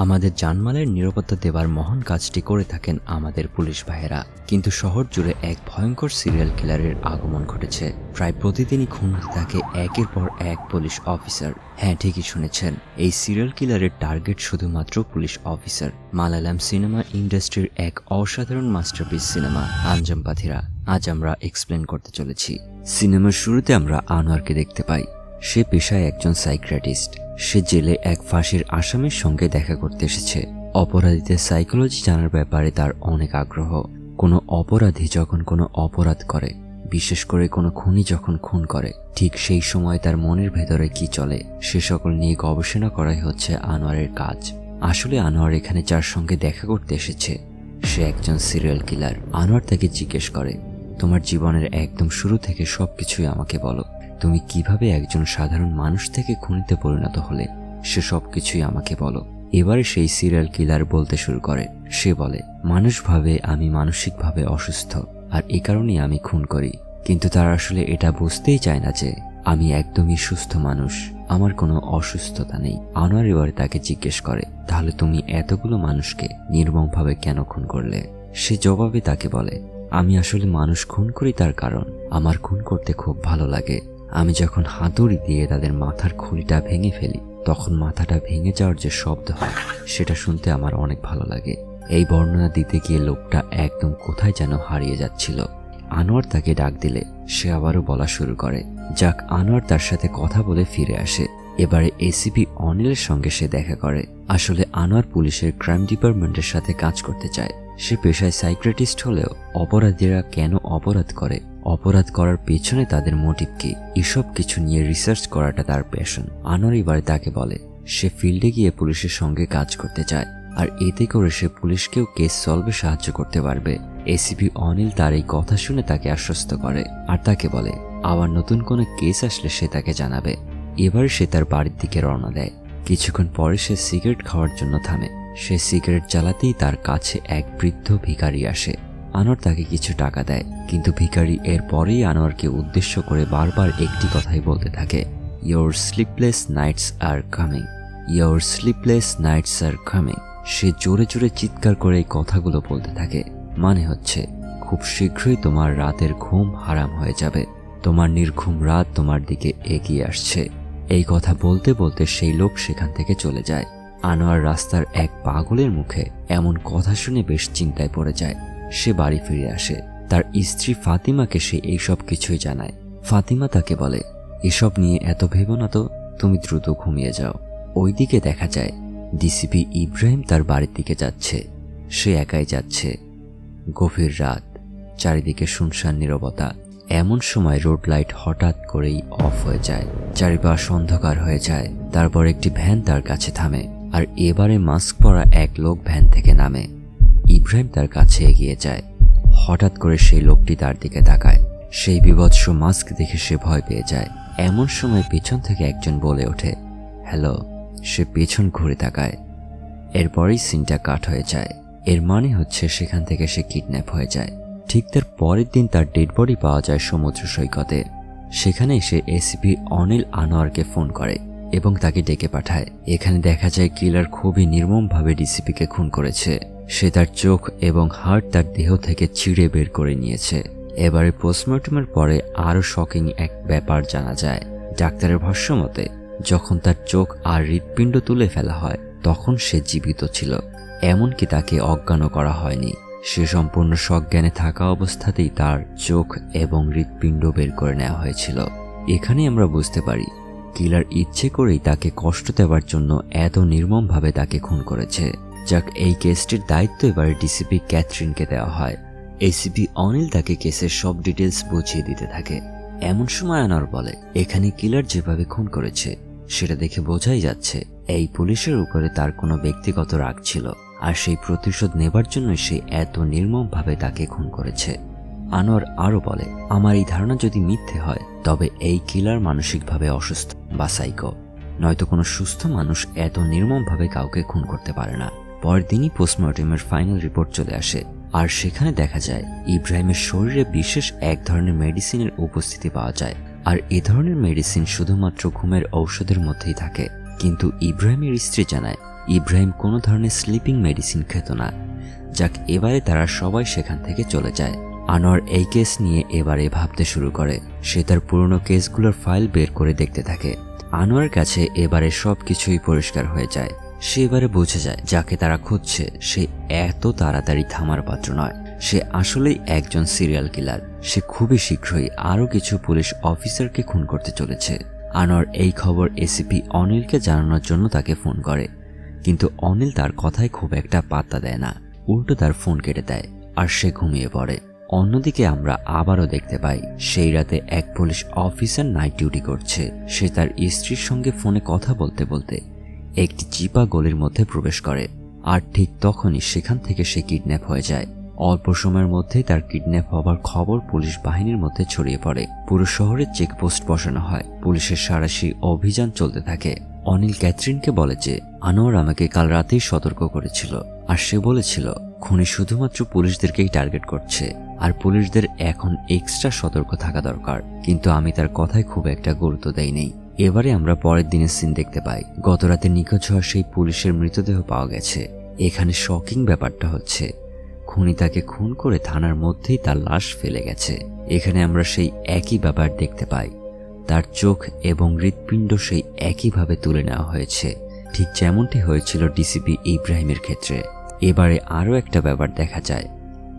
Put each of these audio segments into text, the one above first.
আমাদের জানমালের নিরাপত্তা দেবার মহান কাজটি করে থাকেন আমাদের পুলিশ ভাইয়েরা। কিন্তু শহর জুড়ে এক ভয়ঙ্কর সিরিয়াল কিলারের আগমন ঘটেছে। প্রায় প্রতিদিনই খুন হতে থাকে একের পর এক পুলিশ অফিসার। হ্যাঁ, ঠিকই শুনেছেন, এই সিরিয়াল কিলারের টার্গেট শুধুমাত্র পুলিশ অফিসার। মালায়ালাম সিনেমা ইন্ডাস্ট্রির এক অসাধারণ মাস্টারপিস সিনেমা আঞ্জাম পাথিরা আজ আমরা এক্সপ্লেন করতে চলেছি। সিনেমার শুরুতে আমরা আনোয়ারকে দেখতে পাই। সে পেশায় একজন সাইকিয়াট্রিস্ট। সে জেলে এক ফাঁসির আসামির সঙ্গে দেখা করতে এসেছে। অপরাধীদের সাইকোলজি জানার ব্যাপারে তার অনেক আগ্রহ। কোনো অপরাধী যখন কোনো অপরাধ করে, বিশেষ করে কোনো খুনি যখন খুন করে, ঠিক সেই সময় তার মনের ভেতরে কি চলে সে সকল নিয়ে গবেষণা করাই হচ্ছে আনোয়ারের কাজ। আসলে আনোয়ার এখানে যার সঙ্গে দেখা করতে এসেছে সে একজন সিরিয়াল কিলার। আনোয়ার তাকে জিজ্ঞেস করে, তোমার জীবনের একদম শুরু থেকে সবকিছুই আমাকে বলো। তুমি কিভাবে একজন সাধারণ মানুষ থেকে খুনিতে পরিণত হলে সে সবকিছুই আমাকে বলো। এবারে সেই সিরিয়াল কিলার বলতে শুরু করে। সে বলে, মানুষ ভাবে আমি মানসিকভাবে অসুস্থ আর এ কারণেই আমি খুন করি, কিন্তু তারা আসলে এটা বুঝতেই চায় না যে আমি একদমই সুস্থ মানুষ, আমার কোনো অসুস্থতা নেই। আনোয়ার এবারে তাকে জিজ্ঞেস করে, তাহলে তুমি এতগুলো মানুষকে নির্মমভাবে কেন খুন করলে? সে জবাবে তাকে বলে, আমি আসলে মানুষ খুন করি তার কারণ আমার খুন করতে খুব ভালো লাগে। আমি যখন হাতুড়ি দিয়ে তাদের মাথার খুলিটা ভেঙে ফেলি তখন মাথাটা ভেঙে যাওয়ার যে শব্দ হয় সেটা শুনতে আমার অনেক ভালো লাগে। এই বর্ণনা দিতে গিয়ে লোকটা একদম কোথায় যেন হারিয়ে যাচ্ছিল। আনোয়ার তাকে ডাক দিলে সে আবারও বলা শুরু করে। যাক, আনোয়ার তার সাথে কথা বলে ফিরে আসে। এবারে এসিপি অনিলের সঙ্গে সে দেখা করে। আসলে আনোয়ার পুলিশের ক্রাইম ডিপার্টমেন্টের সাথে কাজ করতে চায়। সে পেশায় সাইকিয়াট্রিস্ট হলেও অপরাধীরা কেন অপরাধ করে, অপরাধ করার পেছনে তাদের মোটিভ কি, এসব কিছু নিয়ে রিসার্চ করাটা তার প্যাশন। আনোয়ার এবারে তাকে বলে সে ফিল্ডে গিয়ে পুলিশের সঙ্গে কাজ করতে চায়, আর এতে করে সে পুলিশকেও কেস সলভে সাহায্য করতে পারবে। এসিপি অনিল তার এই কথা শুনে তাকে আশ্বস্ত করে আর তাকে বলে আবার নতুন কোনো কেস আসলে সে তাকে জানাবে। এবারে সে তার বাড়ির দিকে রওনা দেয়। কিছুক্ষণ পরে সে সিগারেট খাওয়ার জন্য থামে। সে সিগারেট জ্বালাতেই তার কাছে এক বৃদ্ধ ভিখারি আসে। আনোয়ার তাকে কিছু টাকা দেয়, কিন্তু ভিখারি এর পরেই আনোয়ারকে উদ্দেশ্য করে বারবার একটি কথাই বলতে থাকে, your sleepless nights are coming, your sleepless nights are coming. সে জোরে জোরে চিৎকার করে এই কথাগুলো বলতে থাকে। মানে হচ্ছে, খুব শীঘ্রই তোমার রাতের ঘুম হারাম হয়ে যাবে, তোমার নির্ঘুম রাত তোমার দিকে এগিয়ে আসছে। এই কথা বলতে বলতে সেই লোক সেখান থেকে চলে যায়। আনোয়ার রাস্তার এক পাগলের মুখে এমন কথা শুনে বেশ চিন্তায় পড়ে যায়। সে বাড়ি ফিরে আসে। তার স্ত্রী ফাতিমাকে সে এইসব কিছুই জানায়। ফাতিমা তাকে বলে, এসব নিয়ে এত ভেবো না তো, তুমি দ্রুত ঘুমিয়ে যাও। ওইদিকে দেখা যায় ডিসিপি ইব্রাহিম তার বাড়ির দিকে যাচ্ছে। সে একাই যাচ্ছে। গভীর রাত, চারিদিকে শুনশান নীরবতা। এমন সময় রোড লাইট হঠাৎ করেই অফ হয়ে যায়, চারিপাশ অন্ধকার হয়ে যায়। তারপর একটি ভ্যান তার কাছে থামে, আর এবারে মাস্ক পরা এক লোক ভ্যান থেকে নামে। ইব্রাহিম তার কাছে এগিয়ে যায়। হঠাৎ করে সেই লোকটি তার দিকে তাকায়। সেই বিভৎস মাস্ক দেখে সে ভয় পেয়ে যায়। এমন সময় পেছন থেকে একজন বলে ওঠে, হ্যালো। সে পেছন ঘুরে তাকায়। এরপরেই সিনটা কাট হয়ে যায়। এর মানে হচ্ছে সেখান থেকে সে কিডন্যাপ হয়ে যায়। ঠিক তার পরের দিন তার ডেড বডি পাওয়া যায় সমুদ্র সৈকতে। সেখানে সে এসিপি অনিল আনোয়ারকে ফোন করে এবং তাকে ডেকে পাঠায়। এখানে দেখা যায় কিলার খুবই নির্মমভাবে ডিসিপিকে খুন করেছে। সে তার চোখ এবং হাড় তার দেহ থেকে ছিঁড়ে বের করে নিয়েছে। এবারে পোস্টমর্টমের পরে আরো শকিং এক ব্যাপার জানা যায়। ডাক্তারের ভাষ্য মতে যখন তার চোখ আর হৃৎপিণ্ড তুলে ফেলা হয় তখন সে জীবিত ছিল, এমনকি তাকে অজ্ঞানও করা হয়নি। সে সম্পূর্ণ সজ্ঞানে থাকা অবস্থাতেই তার চোখ এবং হৃৎপিণ্ড বের করে নেওয়া হয়েছিল। এখানে আমরা বুঝতে পারি কিলার ইচ্ছে করেই তাকে কষ্ট দেওয়ার জন্য এত নির্মমভাবে তাকে খুন করেছে। যাক, এই কেসটির দায়িত্ব এবারে ডিসিপি ক্যাথরিনকে দেওয়া হয়। এসিপি অনিল তাকে কেসের সব ডিটেলস বুঝিয়ে দিতে থাকে। এমন সময় আনোয়ার বলে, এখানে কিলার যেভাবে খুন করেছে সেটা দেখে বোঝাই যাচ্ছে এই পুলিশের উপরে তার কোনো ব্যক্তিগত রাগ ছিল, আর সেই প্রতিশোধ নেবার জন্য সে এত নির্মমভাবে তাকে খুন করেছে। আনোয়ার আরো বলে, আমার এই ধারণা যদি মিথ্যে হয় তবে এই কিলার মানসিকভাবে অসুস্থ বা সাইকো, নয়তো কোনো সুস্থ মানুষ এত নির্মমভাবে কাউকে খুন করতে পারে না। পরের দিনই পোস্টমর্টমের ফাইনাল রিপোর্ট চলে আসে, আর সেখানে দেখা যায় ইব্রাহিমের শরীরে বিশেষ এক ধরনের মেডিসিনের উপস্থিতি পাওয়া যায়। আর এ ধরনের মেডিসিন শুধুমাত্র ঘুমের ঔষধের মধ্যেই থাকে। কিন্তু ইব্রাহিমের স্ত্রী জানায় ইব্রাহিম কোনো ধরনের স্লিপিং মেডিসিন খেত না। যাক, এবারে তারা সবাই সেখান থেকে চলে যায়। আনোয়ার এই কেস নিয়ে এবারে ভাবতে শুরু করে। সে তার পুরনো কেসগুলোর ফাইল বের করে দেখতে থাকে। আনোয়ারের কাছে এবারে সবকিছুই পরিষ্কার হয়ে যায়। সে এবারে বুঝে যায় যাকে তারা খুঁজছে সে এত তাড়াতাড়ি থামার পাত্র নয়। সে আসলেই একজন সিরিয়াল কিলার। সে খুবই শীঘ্রই আরও কিছু পুলিশ অফিসারকে খুন করতে চলেছে। আনোয়ার এই খবর এসিপি অনিলকে জানানোর জন্য তাকে ফোন করে, কিন্তু অনিল তার কথায় খুব একটা পাত্তা দেয় না, উল্টো তার ফোন কেটে দেয় আর সে ঘুমিয়ে পড়ে। অন্যদিকে আমরা আবারও দেখতে পাই সেই রাতে এক পুলিশ অফিসার নাইট ডিউটি করছে। সে তার স্ত্রীর সঙ্গে ফোনে কথা বলতে বলতে একটি চিপা গলির মধ্যে প্রবেশ করে, আর ঠিক তখনই সেখান থেকে সে কিডন্যাপ হয়ে যায়। অল্প সময়ের মধ্যেই তার কিডন্যাপ হবার খবর পুলিশ বাহিনীর মধ্যে ছড়িয়ে পড়ে। পুরো শহরে চেকপোস্ট বসানো হয়। পুলিশের সাঁড়াশি অভিযান চলতে থাকে। অনিল ক্যাথরিনকে বলে যে আনোয়ার আমাকে কাল রাতেই সতর্ক করেছিল, আর সে বলেছিল খুনি শুধুমাত্র পুলিশদেরকেই টার্গেট করছে আর পুলিশদের এখন এক্সট্রা সতর্ক থাকা দরকার। কিন্তু আমি তার কথায় খুব একটা গুরুত্ব দেইনি। এবারে আমরা পরের দিনের সিন দেখতে পাই। গত রাতে নিখোঁজ হওয়া সেই পুলিশের মৃতদেহ পাওয়া গেছে। এখানে শকিং ব্যাপারটা হচ্ছে খুনি তাকে খুন করে থানার মধ্যেই তার লাশ ফেলে গেছে। এখানে আমরা সেই একই ব্যাপার দেখতে পাই। তার চোখ এবং হৃৎপিণ্ড সেই একইভাবে তুলে নেওয়া হয়েছে, ঠিক যেমনটি হয়েছিল ডিসিপি ইব্রাহিমের ক্ষেত্রে। এবারে আরও একটা ব্যাপার দেখা যায়,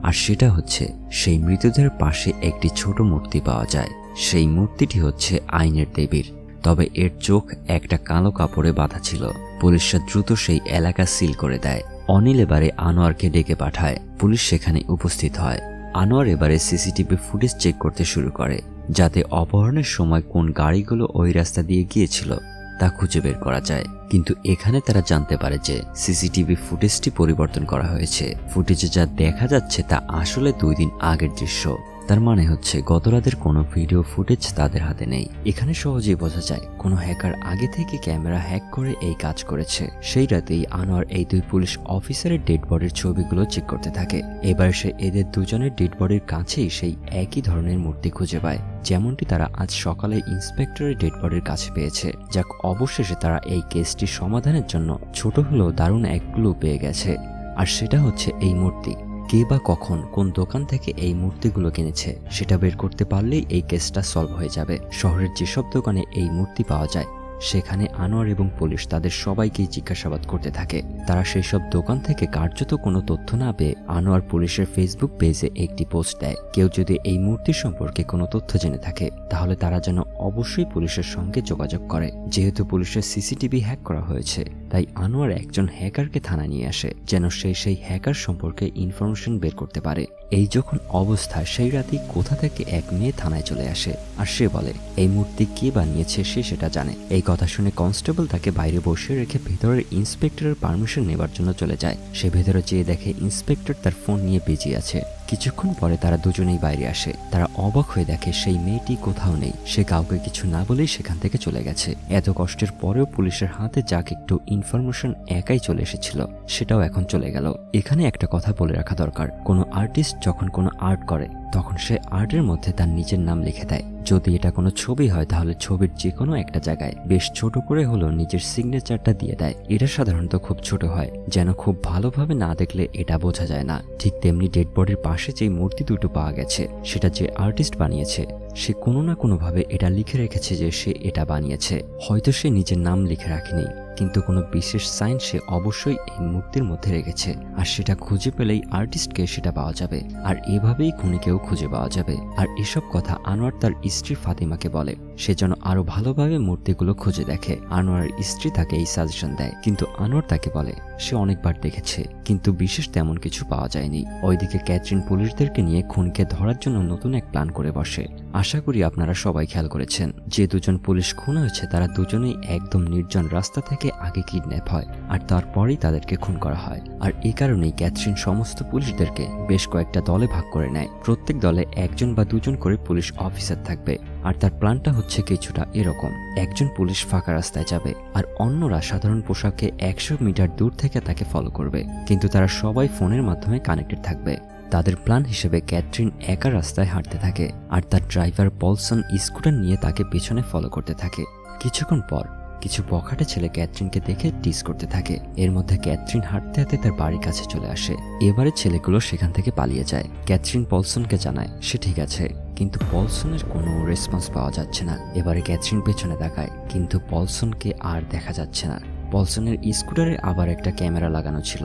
আর সেটা হচ্ছে সেই মৃতদেহের পাশে একটি ছোট মূর্তি পাওয়া যায়। সেই মূর্তিটি হচ্ছে আইনের দেবীর, তবে এর চোখ একটা কালো কাপড়ে বাঁধা ছিল। পুলিশরা দ্রুত সেই এলাকা সিল করে দেয়। অনিল এবারে আনোয়ারকে ডেকে পাঠায়। পুলিশ সেখানে উপস্থিত হয়। আনোয়ার এবারে সিসিটিভি ফুটেজ চেক করতে শুরু করে, যাতে অপহরণের সময় কোন গাড়িগুলো ওই রাস্তা দিয়ে গিয়েছিল তা খুঁজে বের করা যায়। কিন্তু এখানে তারা জানতে পারে যে সিসিটিভি ফুটেজটি পরিবর্তন করা হয়েছে। ফুটেজে যা দেখা যাচ্ছে তা আসলে 2 দিন আগের দৃশ্য। তার মানে হচ্ছে গত রাতের কোনো ভিডিও ফুটেজ তাদের হাতে নেই। এখানে সহজেই বোঝা যায় কোনো হ্যাকার আগে থেকে ক্যামেরা হ্যাক করে এই কাজ করেছে। সেই রাতেই আনোয়ার এই 2 পুলিশ অফিসারের ডেড বডির ছবিগুলো চেক করতে থাকে। এবার সে এদের দুজনের ডেড বডির কাছেই সেই একই ধরনের মূর্তি খুঁজে পায়, যেমনটি তারা আজ সকালে ইন্সপেক্টরের ডেড বডির কাছে পেয়েছে। যাক, অবশেষে তারা এই কেসটি সমাধানের জন্য ছোট হলেও দারুণ এক ক্লু পেয়ে গেছে, আর সেটা হচ্ছে এই মূর্তি। কে বা কখন কোন দোকান থেকে এই মূর্তিগুলো কিনেছে সেটা বের করতে পারলেই এই কেসটা সলভ হয়ে যাবে। শহরের যেসব দোকানে এই মূর্তি পাওয়া যায় সেখানে আনোয়ার এবং পুলিশ তাদের সবাইকেই জিজ্ঞাসাবাদ করতে থাকে। তারা সেই সব দোকান থেকে কার্যত কোনো তথ্য না পেয়ে আনোয়ার পুলিশের ফেসবুক পেজে একটি পোস্ট দেয়। কেউ যদি এই মূর্তি সম্পর্কে কোনো তথ্য জেনে থাকে তাহলে তারা যেন অবশ্যই পুলিশের সঙ্গে যোগাযোগ করে। যেহেতু পুলিশের সিসিটিভি হ্যাক করা হয়েছে, তাই আনোয়ার একজন হ্যাকারকে থানায় নিয়ে আসে যেন সেই হ্যাকার সম্পর্কে ইনফরমেশন বের করতে পারে। এই যখন অবস্থা, সেই রাতেই কোথা থেকে এক মেয়ে থানায় চলে আসে, আর সে বলে এই মূর্তি কে বানিয়েছে সে সেটা জানে। এই কথা শুনে কনস্টেবল তাকে বাইরে বসিয়ে রেখে ভেতরের ইন্সপেক্টরের পারমিশন নেবার জন্য চলে যায়। সে ভেতরে যেয়ে দেখে ইন্সপেক্টর তার ফোন নিয়ে বিজি আছে। কিছুক্ষণ পরে তারা দুজনেই বাইরে আসে। তারা অবাক হয়ে দেখে সেই মেয়েটি কোথাও নেই। সে কাউকে কিছু না বলেই সেখান থেকে চলে গেছে। এত কষ্টের পরেও পুলিশের হাতে যাক একটু ইনফরমেশন একাই চলে এসেছিল সেটাও এখন চলে গেল। এখানে একটা কথা বলে রাখা দরকার, কোনো আর্টিস্ট যখন কোনো আর্ট করে তখন সে আর্টের মধ্যে তার নিজের নাম লিখে দেয়। যদি এটা কোনো ছবি হয় তাহলে ছবির যে কোনো একটা জায়গায় বেশ ছোট করে হলেও নিজের সিগনেচারটা দিয়ে দেয়। এটা সাধারণত খুব ছোট হয়, যেন খুব ভালোভাবে না দেখলে এটা বোঝা যায় না। ঠিক তেমনি ডেড বডির পাশে যে মূর্তি দুটো পাওয়া গেছে সেটা যে আর্টিস্ট বানিয়েছে সে কোনো না কোনোভাবে এটা লিখে রেখেছে যে সে এটা বানিয়েছে। হয়তো সে নিজের নাম লিখে রাখেনি, কিন্তু কোনো বিশেষ সাইন সে অবশ্যই এই মূর্তির মধ্যে রেখেছে, আর সেটা খুঁজে পেলেই আর্টিস্টকে সেটা পাওয়া যাবে, আর এভাবেই খুনিকেও খুঁজে পাওয়া যাবে। আর এসব কথা আনোয়ার তার স্ত্রী ফাতিমাকে বলে, সে যেন আরো ভালোভাবে মূর্তিগুলো খুঁজে দেখে। আনোয়ারের স্ত্রী তাকে এই সাজেশন দেয়, কিন্তু আনোয়ার তাকে বলে সে অনেকবার দেখেছে কিন্তু বিশেষ তেমন কিছু পাওয়া যায়নি। ওইদিকে ক্যাথরিন পুলিশদেরকে নিয়ে খুনিকে ধরার জন্য নতুন এক প্ল্যান করে বসে। আশা করি আপনারা সবাই খেয়াল করেছেন, যে 2 জন পুলিশ খুন হয়েছে তারা দুজনেই একদম নির্জন রাস্তা থেকে আগে কিডন্যাপ হয় আর তারপরেই তাদেরকে খুন করা হয়। আর এই কারণেই ক্যাথরিন সমস্ত পুলিশদেরকে বেশ কয়েকটা দলে ভাগ করে নেয়। প্রত্যেক দলে 1 জন বা 2 জন করে পুলিশ অফিসার থাকবে, আর তার প্ল্যানটা হচ্ছে কিছুটা এরকম: একজন পুলিশ ফাঁকা রাস্তায় যাবে আর অন্যরা সাধারণ পোশাকে 100 মিটার দূর থেকে তাকে ফলো করবে, কিন্তু তারা সবাই ফোনের মাধ্যমে কানেক্টেড থাকবে। তাদের প্ল্যান হিসেবে ক্যাথরিন একা রাস্তায় হাঁটতে থাকে আর তার ড্রাইভার পলসন স্কুটার নিয়ে তাকে পেছনে ফলো করতে থাকে। কিছুক্ষণ পর কিছু বখাটে ছেলে ক্যাথরিনকে দেখে টিজ করতে থাকে। এর মধ্যে ক্যাথরিন হাঁটতে হাঁটতে তার বাড়ির কাছে চলে আসে। এবারে ছেলেগুলো সেখান থেকে পালিয়ে যায়। ক্যাথরিন পলসনকে জানায় সে ঠিক আছে, কিন্তু পলসনের কোনো রেসপন্স পাওয়া যাচ্ছে না। এবারে ক্যাথরিন পেছনে তাকায়, কিন্তু পলসনকে আর দেখা যাচ্ছে না। পলসনের স্কুটারে আবার একটা ক্যামেরা লাগানো ছিল।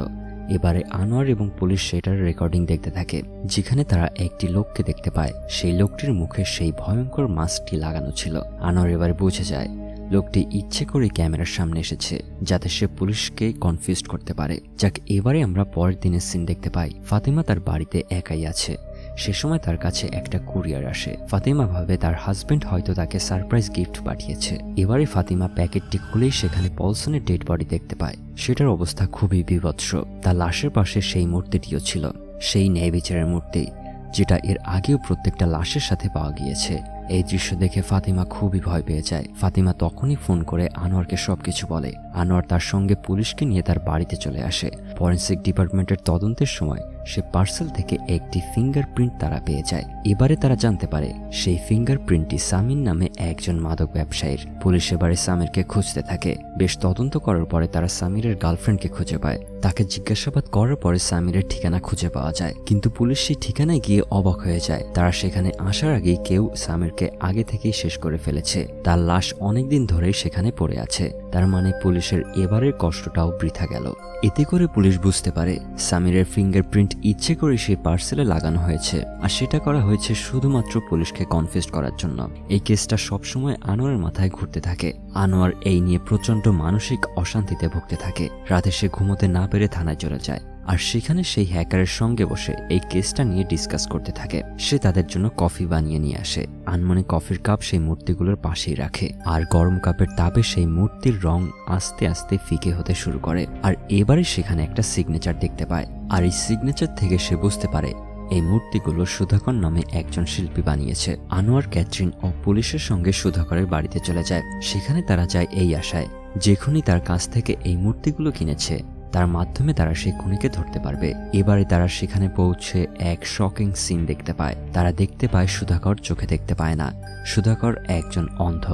এবারে আনোয়ার এবং পুলিশ সেটার রেকর্ডিং দেখতে থাকে, যেখানে তারা একটি লোককে দেখতে পায়। সেই লোকটির মুখে সেই ভয়ঙ্কর মাস্কটি লাগানো ছিল। আনোয়ার এবারে বুঝে যায় লোকটি ইচ্ছে করে ক্যামেরার সামনে এসেছে যাতে সে পুলিশকে কনফিউজ করতে পারে। যাক, এবারে আমরা পরের দিনের সিন দেখতে পাই। ফাতিমা তার বাড়িতে একাই আছে। সে সময় তার কাছে একটা কুরিয়ার আসে। ফাতিমা ভাবে তার হাজবেন্ড হয়তো তাকে সারপ্রাইজ গিফট পাঠিয়েছে। এবারে ফাতিমা প্যাকেটটি খুলেই সেখানে পলসনের ডেড বডি দেখতে পায়। সেটার অবস্থা খুবই বিভৎস। তার লাশের পাশে সেই মূর্তিটিও ছিল, সেই ন্যায় বিচারের মূর্তি, যেটা এর আগেও প্রত্যেকটা লাশের সাথে পাওয়া গিয়েছে। এই দৃশ্য দেখে ফাতিমা খুবই ভয় পেয়ে যায়। ফাতিমা তখনই ফোন করে আনোয়ারকে সবকিছু বলে। আনোয়ার তার সঙ্গে পুলিশকে নিয়ে তার বাড়িতে চলে আসে। ফরেনসিক ডিপার্টমেন্টের তদন্তের সময় সে পার্সেল থেকে একটি ফিঙ্গারপ্রিন্ট তারা পেয়ে যায়। এবারে তারা জানতে পারে সেই ফিঙ্গারপ্রিন্টটি সামির নামে একজন মাদক ব্যবসায়ীর। পুলিশ এবারে সামিরকে খুঁজতে থাকে। বেশ তদন্ত করার পরে তারা সামিরের গার্লফ্রেন্ডকে খুঁজে পায়। তাকে জিজ্ঞাসাবাদ করার পরে সামিরের ঠিকানা খুঁজে পাওয়া যায়, কিন্তু পুলিশ সেই ঠিকানায় গিয়ে অবাক হয়ে যায়। তারা সেখানে আসার আগেই কেউ সামিরকে আগে থেকেই শেষ করে ফেলেছে। তার লাশ অনেকদিন ধরেই সেখানে পড়ে আছে। তার মানে পুলিশের এবারের কষ্টটাও বৃথা গেল। এতে করে পুলিশ বুঝতে পারে সামিরের ফিঙ্গারপ্রিন্ট ইচ্ছে করে সেই পার্সেলে লাগানো হয়েছে, আর সেটা করা হয়েছে শুধুমাত্র পুলিশকে কনফিউজ করার জন্য। এই কেসটা সবসময় আনোয়ারের মাথায় ঘুরতে থাকে। আনোয়ার এই নিয়ে প্রচন্ড মানসিক অশান্তিতে ভুগতে থাকে। রাতে সে ঘুমোতে না পেরে থানায় চলে যায়, আর সেখানে সেই হ্যাকারের সঙ্গে বসে এই কেসটা নিয়ে ডিসকাস করতে থাকে। সে তাদের জন্য কফি বানিয়ে নিয়ে আসে। আনমনে কফির কাপ সেই মূর্তিগুলোর পাশেই রাখে, আর গরম কাপের তাপে সেই মূর্তির রং আস্তে আস্তে ফিকে হতে শুরু করে। আর এবারে সেখানে একটা সিগনেচার দেখতে পায়, আর এই সিগনেচার থেকে সে বুঝতে পারে এই মূর্তিগুলো সুধাকর নামে একজন শিল্পী বানিয়েছে। আনোয়ার, ক্যাথরিন ও পুলিশের সঙ্গে সুধাকরের বাড়িতে চলে যায়। সেখানে তারা যায় এই আশায় যে খুনি তার কাছ থেকে এই মূর্তিগুলো কিনেছে তার মাধ্যমে তারা সেই খুনিকে ধরতে পারবে। এবারে তারা সেখানে পৌঁছে এক শকিং সিন দেখতে পায়। তারা দেখতে পায় সুধাকর চোখে দেখতে পায় না। সুধাকর একজন অন্ধ।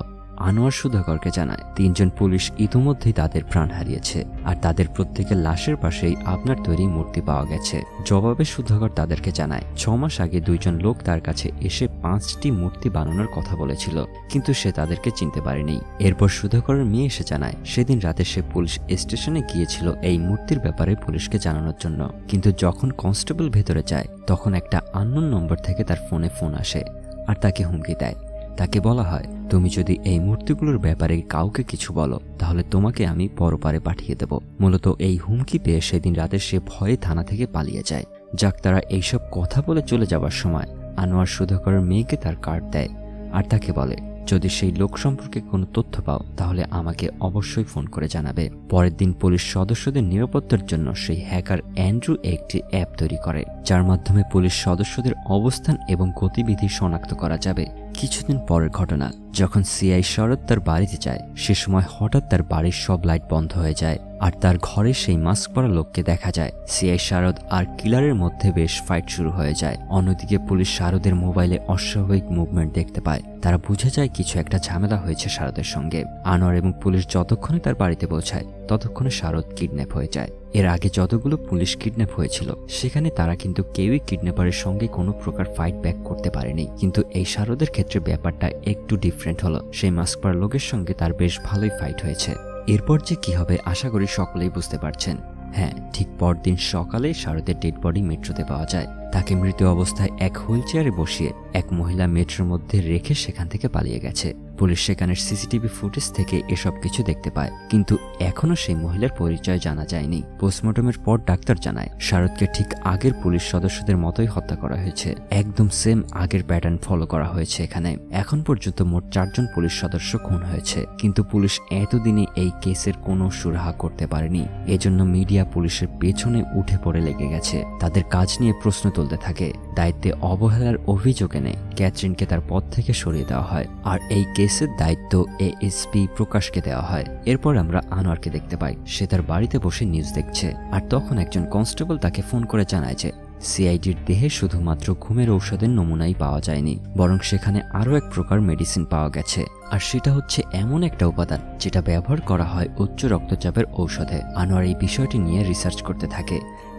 আনোয়ার সুধাকরকে জানায় 3 জন পুলিশ ইতিমধ্যেই তাদের প্রাণ হারিয়েছে, আর তাদের প্রত্যেকের লাশের পাশেই আপনার তৈরি মূর্তি পাওয়া গেছে। জবাবে সুধাকর তাদেরকে জানায় 6 মাস আগে 2 জন লোক তার কাছে এসে 5টি মূর্তি বানানোর কথা বলেছিল, কিন্তু সে তাদেরকে চিনতে পারেনি। এরপর সুধাকরের মেয়ে এসে জানায় সেদিন রাতে সে পুলিশ স্টেশনে গিয়েছিল এই মূর্তির ব্যাপারে পুলিশকে জানানোর জন্য, কিন্তু যখন কনস্টেবল ভেতরে যায় তখন একটা আননোন নম্বর থেকে তার ফোনে ফোন আসে আর তাকে হুমকি দেয়। তাকে বলা হয় তুমি যদি এই মূর্তিগুলোর ব্যাপারে কাউকে কিছু বলো তাহলে তোমাকে আমি পরপারে পাঠিয়ে দেব। মূলত এই হুমকি পেয়ে সেদিন রাতে সে ভয়ে থানা থেকে পালিয়ে যায়। যাক, তারা এইসব কথা বলে চলে যাবার সময় আনোয়ার সুধাকরের মেয়েকে তার কার্ড দেয় আর তাকে বলে যদি সেই লোক সম্পর্কে কোনো তথ্য পাও তাহলে আমাকে অবশ্যই ফোন করে জানাবে। পরের দিন পুলিশ সদস্যদের নিরাপত্তার জন্য সেই হ্যাকার অ্যান্ড্রু একটি অ্যাপ তৈরি করে, যার মাধ্যমে পুলিশ সদস্যদের অবস্থান এবং গতিবিধি শনাক্ত করা যাবে। কিছুদিন পরের ঘটনা, যখন সিআই শরৎ তার বাড়িতে যায় সে সময় হঠাৎ তার বাড়ির সব লাইট বন্ধ হয়ে যায় আর তার ঘরে সেই মাস্ক পরা লোককে দেখা যায়। সিআই শারদ আর কিলারের মধ্যে বেশ ফাইট শুরু হয়ে যায়। অন্যদিকে পুলিশ শারদের মোবাইলে অস্বাভাবিক মুভমেন্ট দেখতে পায়। তারা বুঝে যায় কিছু একটা ঝামেলা হয়েছে শারদের সঙ্গে। আনোয়ার এবং পুলিশ যতক্ষণে তার বাড়িতে পৌঁছায় ততক্ষণে শারদ কিডন্যাপ হয়ে যায়। এর আগে যতগুলো পুলিশ কিডন্যাপ হয়েছিল সেখানে তারা কিন্তু কেউই কিডন্যাপারের সঙ্গে কোনো প্রকার ফাইট ব্যাক করতে পারেনি, কিন্তু এই শারদের ক্ষেত্রে ব্যাপারটা একটু ডিফারেন্ট হলো। সেই মাস্ক পরা লোকের সঙ্গে তার বেশ ভালোই ফাইট হয়েছে। এরপর যে কি হবে আশা করি সকলেই বুঝতে পারছেন। হ্যাঁ, ঠিক পরদিন সকালে শারদের ডেড বডি মেট্রোতে পাওয়া যায়। তাকে মৃত অবস্থায় এক হুইল চেয়ারে বসিয়ে এক মহিলা মেট্রোর মধ্যে রেখে সেখান থেকে পালিয়ে গেছে। পুলিশ সেখানের সিসিটিভি ফুটেজ থেকে এসব কিছু দেখতে পায়, কিন্তু এখনো সেই মহিলার পরিচয় জানা যায়নি। পোস্টমর্টমের পর ডাক্তার জানায় শারদকে ঠিক আগের পুলিশ সদস্যদের মতোই হত্যা করা হয়েছে। একদম সেম আগের প্যাটার্ন ফলো করা হয়েছে এখানে। এখন পর্যন্ত মোট 4 জন পুলিশ সদস্য খুন হয়েছে, কিন্তু পুলিশ এতদিনে এই কেসের কোনো সুরাহা করতে পারেনি। এজন্য মিডিয়া পুলিশের পেছনে উঠে পড়ে লেগে গেছে। তাদের কাজ নিয়ে প্রশ্ন তুলতে থাকে। দায়িত্বে অবহেলার অভিযোগ এনে ক্যাথরিনকে তার পদ থেকে সরিয়ে দেওয়া হয়, আর এই কেসের দায়িত্ব এএসপি প্রকাশকে দেওয়া হয়। এরপর আমরা আনোয়ারকে দেখতে পাই। সে তার বাড়িতে বসে নিউজ দেখছে, আর তখন একজন কনস্টেবল তাকে ফোন করে জানায় যে সিআইডির দেহে শুধুমাত্র ঘুমের ঔষধের নমুনাই পাওয়া যায়নি, বরং সেখানে আরও এক প্রকার মেডিসিন পাওয়া গেছে। আর সেটা হচ্ছে এমন একটা উপাদান যেটা ব্যবহার করা হয় উচ্চ রক্তচাপের ঔষধে। আনোয়ার এই বিষয়টি নিয়ে রিসার্চ করতে থাকে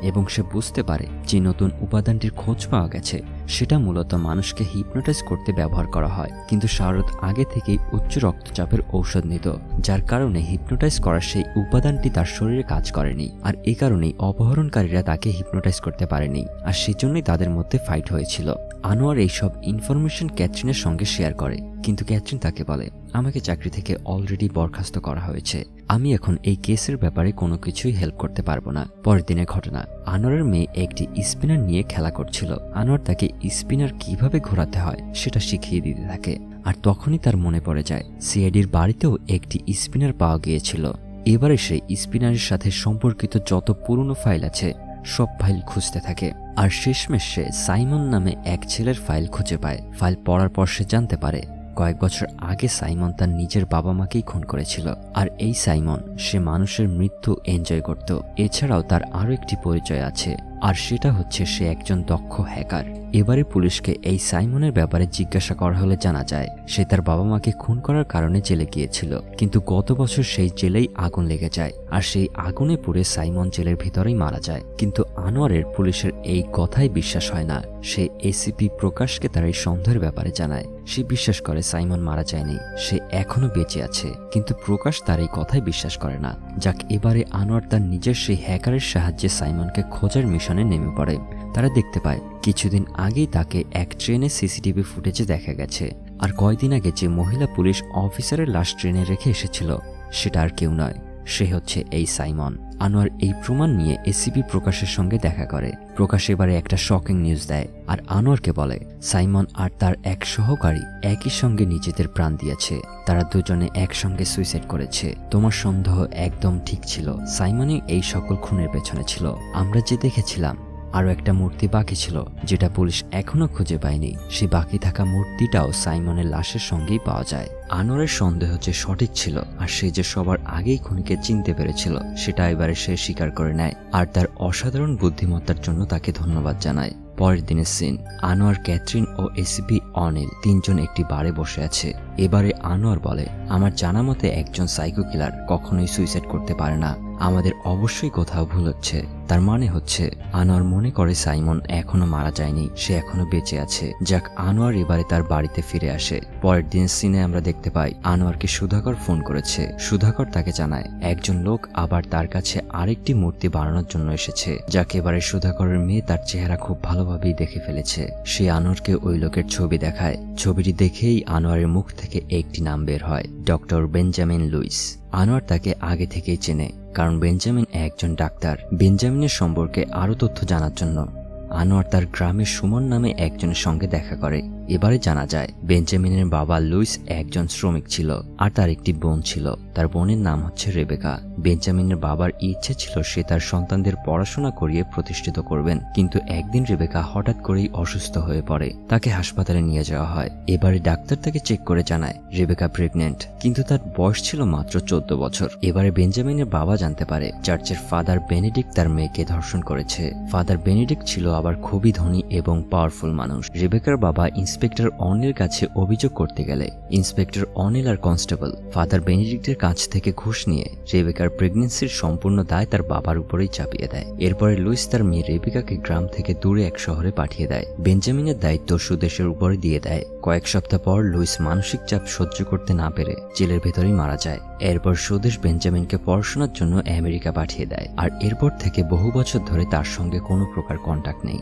এবং সে বুঝতে পারে যে নতুন উপাদানটির খোঁজ পাওয়া গেছে সেটা মূলত মানুষকে হিপনোটাইজ করতে ব্যবহার করা হয়। কিন্তু শারদ আগে থেকেই উচ্চ রক্তচাপের ঔষধ নিত, যার কারণে হিপনোটাইজ করার সেই উপাদানটি তার শরীরে কাজ করেনি। আর এই কারণেই অপহরণকারীরা তাকে হিপনোটাইজ করতে পারেনি, আর সেজন্যই তাদের মধ্যে ফাইট হয়েছিল। আনোয়ার এইসব ইনফরমেশন ক্যাথরিনের সঙ্গে শেয়ার করে, কিন্তু ক্যাথরিন তাকে বলে, আমাকে চাকরি থেকে অলরেডি বরখাস্ত করা হয়েছে, আমি এখন এই কেসের ব্যাপারে কোনো কিছুই হেল্প করতে পারবো না। পরের দিনের ঘটনা, আনোয়ারের মেয়ে একটি স্পিনার নিয়ে খেলা করছিল। আনোয়ার তাকে স্পিনার কিভাবে ঘোরাতে হয় সেটা শিখিয়ে দিতে থাকে। আর তখনই তার মনে পড়ে যায় সিআইডির বাড়িতেও একটি স্পিনার পাওয়া গিয়েছিল। এবারে সেই স্পিনারের সাথে সম্পর্কিত যত পুরনো ফাইল আছে সব ফাইল খুঁজতে থাকে। আর শেষমেশ সে সাইমন নামে এক ছেলের ফাইল খুঁজে পায়। ফাইল পড়ার পর সে জানতে পারে কয়েক বছর আগে সাইমন তার নিজের বাবা মাকেই খুন করেছিল। আর এই সাইমন সে মানুষের মৃত্যু এনজয় করত। এছাড়াও তার আরও একটি পরিচয় আছে, আর সেটা হচ্ছে সে একজন দক্ষ হ্যাকার। এবারে পুলিশকে এই সাইমনের ব্যাপারে জিজ্ঞাসা করা হলে জানা যায় সে তার বাবা মাকে খুন করার কারণে জেলে গিয়েছিল, কিন্তু গত বছর সেই জেলেই আগুন লেগে যায় আর সেই আগুনে পুড়ে সাইমন জেলের ভিতরেই মারা যায়। কিন্তু আনোয়ারের পুলিশের এই কথাই বিশ্বাস হয় না। সে এসিপি প্রকাশকে তার এই সন্দেহের ব্যাপারে জানায়। সে বিশ্বাস করে সাইমন মারা যায়নি, সে এখনো বেঁচে আছে, কিন্তু প্রকাশ তার এই কথাই বিশ্বাস করে না। যাক, এবারে আনোয়ার তার নিজের সেই হ্যাকারের সাহায্যে সাইমনকে খোঁজার মিশনে নেমে পড়ে। তারা দেখতে পায় কিছুদিন আগেই তাকে এক ট্রেনে সিসিটিভি ফুটেজে দেখা গেছে। আর কয়দিন আগে যে মহিলা পুলিশ অফিসারের লাশ ট্রেনে রেখে এসেছিল সেটা আর কেউ নয়, সে হচ্ছে এই সাইমন। আনোয়ার এই প্রমাণ নিয়ে এসিপি প্রকাশের সঙ্গে দেখা করে। প্রকাশ এবারে একটা শকিং নিউজ দেয় আর আনোয়ারকে বলে সাইমন আর তার এক সহকারী একই সঙ্গে নিজেদের প্রাণ দিয়েছে। তারা দুজনে একসঙ্গে সুইসাইড করেছে। তোমার সন্দেহ একদম ঠিক ছিল, সাইমনই এই সকল খুনের পেছনে ছিল। আমরা যে দেখেছিলাম আরও একটা মূর্তি বাকি ছিল যেটা পুলিশ এখনো খুঁজে পায়নি। সে বাকি থাকা মূর্তিটাও সাইমনের লাশের সঙ্গেই পাওয়া যায়। আনোয়ারের সন্দেহ যে সঠিক ছিল আর সে যে সবার আগেই খুনিকে চিনতে পেরেছিল সেটা এবারে সে স্বীকার করে নেয় আর তার অসাধারণ বুদ্ধিমত্তার জন্য তাকে ধন্যবাদ জানায়। পরের দিনের সিন, আনোয়ার, ক্যাথরিন ও এসিপি অনিল তিনজন একটি বারে বসে আছে। এবারে আনোয়ার বলে, আমার জানা মতে একজন সাইকো কিলার কখনোই সুইসাইড করতে পারে না, আমাদের অবশ্যই কোথাও ভুল হচ্ছে। তার মানে হচ্ছে আনোয়ার মনে করে সাইমন এখনো মারা যায়নি, সে এখনো বেঁচে আছে। যাক, আনোয়ার এবারে তার বাড়িতে ফিরে আসে। পরের দিন সিনে আমরা দেখতে পাই আনোয়ারকে সুধাকর ফোন করেছে। সুধাকর তাকে জানায় একজন লোক আবার তার কাছে আরেকটি মূর্তি বানানোর জন্য এসেছে, যাকে এবারে সুধাকরের মেয়ে তার চেহারা খুব ভালোভাবেই দেখে ফেলেছে। সে আনোয়ারকে ওই লোকের ছবি দেখায়। ছবিটি দেখেই আনোয়ারের মুখ থেকে একটি নাম বের হয়, ডক্টর বেঞ্জামিন লুইস। আনোয়ার তাকে আগে থেকেই চেনে, কারণ বেঞ্জামিন একজন ডাক্তার। বেঞ্জামিনের সম্পর্কে আরও তথ্য জানার জন্য আনোয়ার তার গ্রামের সুমন নামে একজনের সঙ্গে দেখা করে। এবারে জানা যায় বেঞ্জামিনের বাবা লুইস একজন শ্রমিক ছিল আর তার একটি বোন ছিল। তার বোনের নাম হচ্ছে রেবেকা। বেঞ্জামিনের বাবার ইচ্ছে ছিল সে তার সন্তানদের পড়াশোনা করিয়ে প্রতিষ্ঠিত করবেন, কিন্তু একদিন রেবেকা হঠাৎ করেই অসুস্থ হয়ে পড়ে। তাকে হাসপাতালে নিয়ে যাওয়া হয়। এবারে ডাক্তার তাকে চেক করে জানায় রেবেকা প্রেগনেন্ট, কিন্তু তার বয়স ছিল মাত্র 14 বছর। এবারে বেঞ্জামিনের বাবা জানতে পারে চার্চের ফাদার বেনেডিক্ট তার মেয়েকে ধর্ষণ করেছে। ফাদার বেনেডিক্ট ছিল আবার খুবই ধনী এবং পাওয়ারফুল মানুষ। রেবেকার বাবা ইন্সপেক্টর অনিলের কাছে অভিযোগ করতে গেলে ইন্সপেক্টর অনিল আর কনস্টেবল ফাদার বেনেডিক্টের কাছ থেকে ঘুষ নিয়ে রেবেকার প্রেগনেন্সির সম্পূর্ণ দায় তার বাবার উপরেই চাপিয়ে দেয়। এরপরে লুইস তার মেয়ে রেবেকাকে গ্রাম থেকে দূরে এক শহরে পাঠিয়ে দেয়। বেঞ্জামিনের দায়িত্ব সুদেশের উপরে দিয়ে দেয়। কয়েক সপ্তাহ পর লুইস মানসিক চাপ সহ্য করতে না পেরে জেলের ভেতরেই মারা যায়। এরপর সুদেশ বেঞ্জামিনকে পড়াশোনার জন্য আমেরিকা পাঠিয়ে দেয়, আর এরপর থেকে বহু বছর ধরে তার সঙ্গে কোনো প্রকার কন্টাক্ট নেই।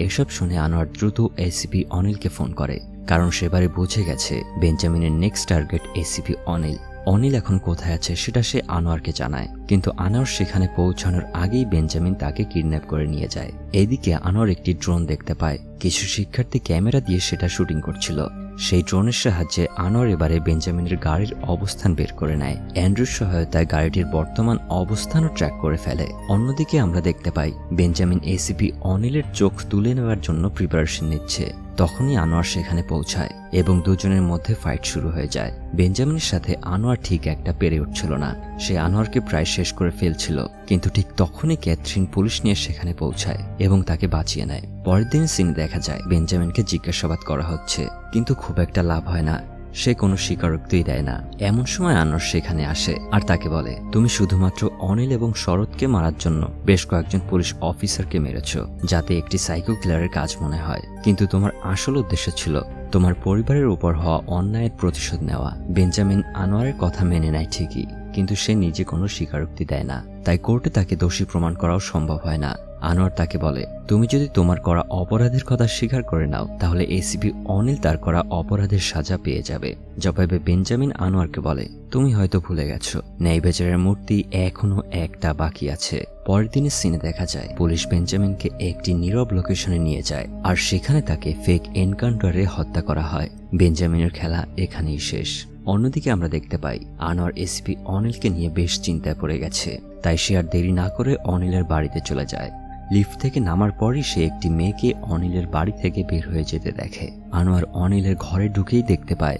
এসব শুনে আনোয়ার দ্রুত এসিপি অনিলকে ফোন করে, কারণ সেবারে বুঝে গেছে বেঞ্জামিনের next target ACP Anil. Anil এখন কোথায় আছে সেটা সে আনোয়ারকে জানায়, কিন্তু আনোয়ার সেখানে পৌঁছানোর আগেই বেঞ্জামিন তাকে কিডন্যাপ করে নিয়ে যায়। এদিকে আনোয়ার একটি ড্রোন দেখতে পায়। কিছু শিক্ষার্থী ক্যামেরা দিয়ে সেটা শুটিং করছিল। সেই ড্রোনের সাহায্যে আনোয়ার এবারে বেঞ্জামিনের গাড়ির অবস্থান বের করে নেয়। অ্যান্ড্রুর সহায়তায় গাড়িটির বর্তমান অবস্থানও ট্র্যাক করে ফেলে। অন্যদিকে আমরা দেখতে পাই বেঞ্জামিন এসিপি অনিলের চোখ তুলে নেওয়ার জন্য প্রিপারেশন নিচ্ছে। তখনই আনোয়ার সেখানে পৌঁছায় এবং দুজনের মধ্যে ফাইট শুরু হয়ে যায়। বেঞ্জামিনের সাথে আনোয়ার ঠিক একটা পেরে উঠছিল না। সে আনোয়ারকে প্রায় শেষ করে ফেলছিল, কিন্তু ঠিক তখনই ক্যাথরিন পুলিশ নিয়ে সেখানে পৌঁছায় এবং তাকে বাঁচিয়ে নেয়। পরের দিন সিনে দেখা যায় বেঞ্জামিনকে জিজ্ঞাসাবাদ করা হচ্ছে, কিন্তু খুব একটা লাভ হয় না। সে কোনো স্বীকারোক্তিই দেয় না। এমন সময় আনোয়ার সেখানে আসে আর তাকে বলে, তুমি শুধুমাত্র অনিল এবং শরৎকে মারার জন্য বেশ কয়েকজন পুলিশ অফিসারকে মেরেছ, যাতে একটি সাইকো কিলারের কাজ মনে হয়, কিন্তু তোমার আসল উদ্দেশ্য ছিল তোমার পরিবারের উপর হওয়া অন্যায়ের প্রতিশোধ নেওয়া। বেঞ্জামিন আনোয়ারের কথা মেনে নেয় ঠিকই, কিন্তু সে নিজে কোনো স্বীকারোক্তি দেয় না, তাই কোর্টে তাকে দোষী প্রমাণ করাও সম্ভব হয় না। আনোয়ার তাকে বলে, তুমি যদি তোমার করা অপরাধের কথা স্বীকার করে নাও তাহলে এসিপি অনিল তার করা অপরাধের সাজা পেয়ে যাবে। জবাবে বেঞ্জামিন আনোয়ারকে বলে, তুমি হয়তো ভুলে গেছো, ন্যায় বিচারের মূর্তি এখনো একটা বাকি আছে। পরের দিনের সিনে দেখা যায় পুলিশ বেঞ্জামিনকে একটি নীরব লোকেশনে নিয়ে যায় আর সেখানে তাকে ফেক এনকাউন্টারে হত্যা করা হয়। বেঞ্জামিনের খেলা এখানেই শেষ। অন্যদিকে আমরা দেখতে পাই আনোয়ার এসপি অনিলকে নিয়ে বেশ চিন্তায় পড়ে গেছে, তাই সে আর দেরি না করে অনিলের বাড়িতে চলে যায়। লিফট থেকে নামার পরই সে একটি মেয়েকে অনিলের বাড়ি থেকে বের হয়ে যেতে দেখে। আনোয়ার অনিলের ঘরে ঢুকেই দেখতে পায়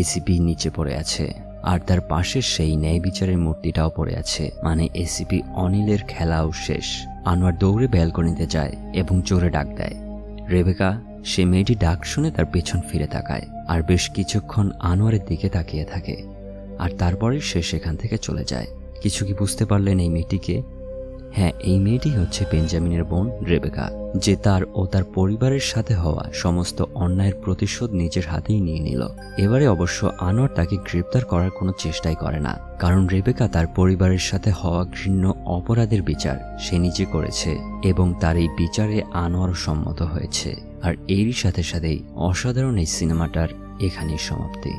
এসিপি নিচে পড়ে আছে আর তার পাশে সেই ন্যায় বিচারের মূর্তিটাও পড়ে আছে, মানে এসিপি অনিলের খেলাও শেষ। আনোয়ার দৌড়ে ব্যালকনিতে যায় এবং জোরে ডাক দেয়, রেবেকা। সে মেয়েটি ডাক শুনে তার পেছন ফিরে তাকায় আর বেশ কিছুক্ষণ আনোয়ারের দিকে তাকিয়ে থাকে, আর তারপরেই সে সেখান থেকে চলে যায়। কিছু কি বুঝতে পারলেন এই মেয়েটিকে? হ্যাঁ, এই মেয়েটি হচ্ছে বেঞ্জামিনের বোন রেবেকা, যে তার ও তার পরিবারের সাথে হওয়া সমস্ত অন্যায়ের প্রতিশোধ নিজের হাতেই নিয়ে নিল। এবারে অবশ্য আনোয়ার তাকে গ্রেপ্তার করার কোনো চেষ্টাই করে না, কারণ রেবেকা তার পরিবারের সাথে হওয়া ঘৃণ্য অপরাধের বিচার সে নিজে করেছে এবং তার এই বিচারে আনোয়ারও সম্মত হয়েছে। আর এরই সাথে সাথেই অসাধারণ এই সিনেমাটার এখানেই সমাপ্তি।